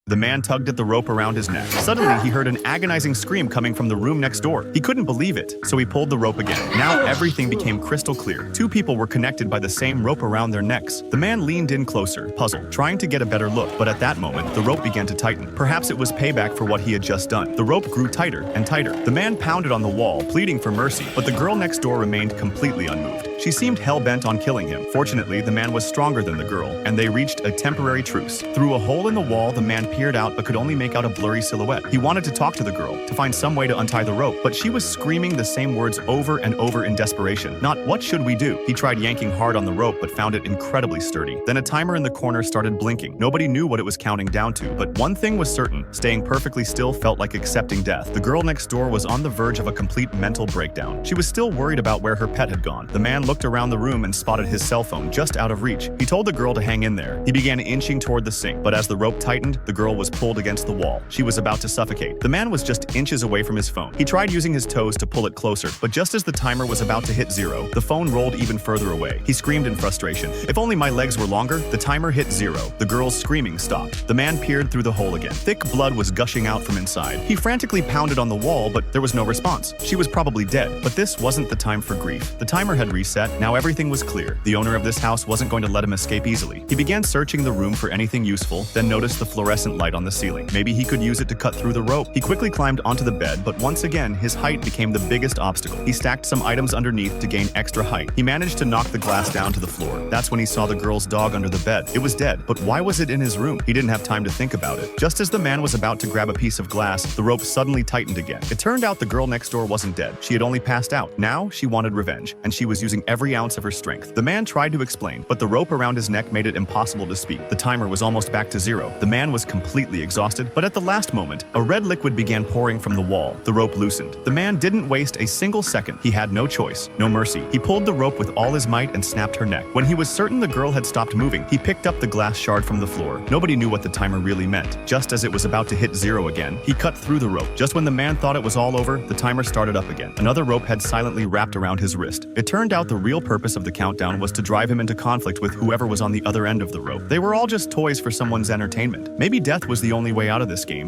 The man tugged at the rope around his neck. Suddenly, he heard an agonizing scream coming from the room next door. He couldn't believe it, so he pulled the rope again. Now everything became crystal clear. Two people were connected by the same rope around their necks. The man leaned in closer, puzzled, trying to get a better look, but at that moment, the rope began to tighten. Perhaps it was payback for what he had just done. The rope grew tighter and tighter. The man pounded on the wall, pleading for mercy, but the girl next door remained completely unmoved. She seemed hell-bent on killing him. Fortunately, the man was stronger than the girl, and they reached a temporary truce. Through a hole in the wall, the man peered out but could only make out a blurry silhouette. He wanted to talk to the girl, to find some way to untie the rope, but she was screaming the same words over and over in desperation. Not, "What should we do?" He tried yanking hard on the rope but found it incredibly sturdy. Then a timer in the corner started blinking. Nobody knew what it was counting down to, but one thing was certain: staying perfectly still felt like accepting death. The girl next door was on the verge of a complete mental breakdown. She was still worried about where her pet had gone. The man looked around the room and spotted his cell phone just out of reach. He told the girl to hang in there. He began inching toward the sink, but as the rope tightened, the girl was pulled against the wall. She was about to suffocate. The man was just inches away from his phone. He tried using his toes to pull it closer, but just as the timer was about to hit 0, the phone rolled even further away. He screamed in frustration. "If only my legs were longer." The timer hit 0. The girl's screaming stopped. The man peered through the hole again. Thick blood was gushing out from inside. He frantically pounded on the wall, but there was no response. She was probably dead, but this wasn't the time for grief. The timer had reset. Now everything was clear. The owner of this house wasn't going to let him escape easily. He began searching the room for anything useful, then noticed the fluorescent light on the ceiling. Maybe he could use it to cut through the rope. He quickly climbed onto the bed, but once again, his height became the biggest obstacle. He stacked some items underneath to gain extra height. He managed to knock the glass down to the floor. That's when he saw the girl's dog under the bed. It was dead, but why was it in his room? He didn't have time to think about it. Just as the man was about to grab a piece of glass, the rope suddenly tightened again. It turned out the girl next door wasn't dead. She had only passed out. Now, she wanted revenge, and she was using every ounce of her strength. The man tried to explain, but the rope around his neck made it impossible to speak. The timer was almost back to 0. The man was completely exhausted, but at the last moment, a red liquid began pouring from the wall. The rope loosened. The man didn't waste a single second. He had no choice, no mercy. He pulled the rope with all his might and snapped her neck. When he was certain the girl had stopped moving, he picked up the glass shard from the floor. Nobody knew what the timer really meant. Just as it was about to hit 0 again, he cut through the rope. Just when the man thought it was all over, the timer started up again. Another rope had silently wrapped around his wrist. It turned out the real purpose of the countdown was to drive him into conflict with whoever was on the other end of the rope. They were all just toys for someone's entertainment. Maybe death was the only way out of this game.